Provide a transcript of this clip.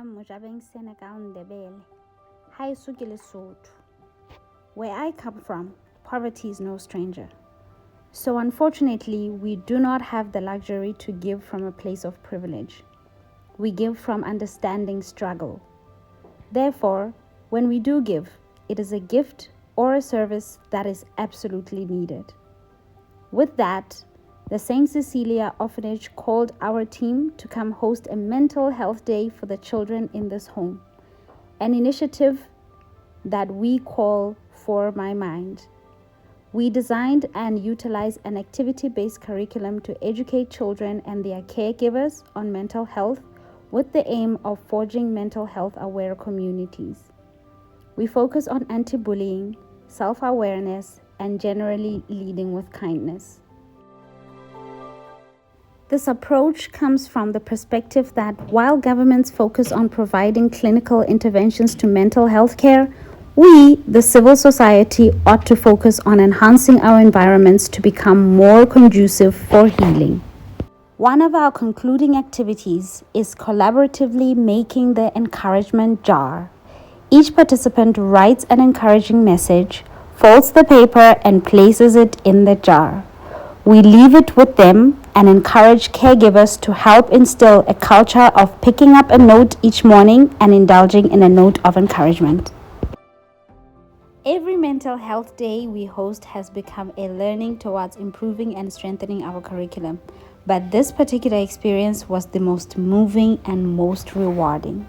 from Mojabeng, Senegal, Ndebele. Hi, Suki Lesotho. Where I come from, poverty is no stranger. So unfortunately, we do not have the luxury to give from a place of privilege. We give from understanding struggle. Therefore, when we do give, it is a gift or a service that is absolutely needed. With that, the St. Cecelia Orphanage called our team to come host a mental health day for the children in this home, an initiative that we call For My Mind. We designed and utilized an activity-based curriculum to educate children and their caregivers on mental health with the aim of forging mental health aware communities. We focus on anti-bullying, self-awareness, and generally leading with kindness. This approach comes from the perspective that while governments focus on providing clinical interventions to mental health care, we, the civil society, ought to focus on enhancing our environments to become more conducive for healing. One of our concluding activities is collaboratively making the encouragement jar. Each participant writes an encouraging message, folds the paper, and places it in the jar. We leave it with them and encourage caregivers to help instill a culture of picking up a note each morning and indulging in a note of encouragement. Every mental health day we host has become a learning towards improving and strengthening our curriculum, but this particular experience was the most moving and most rewarding.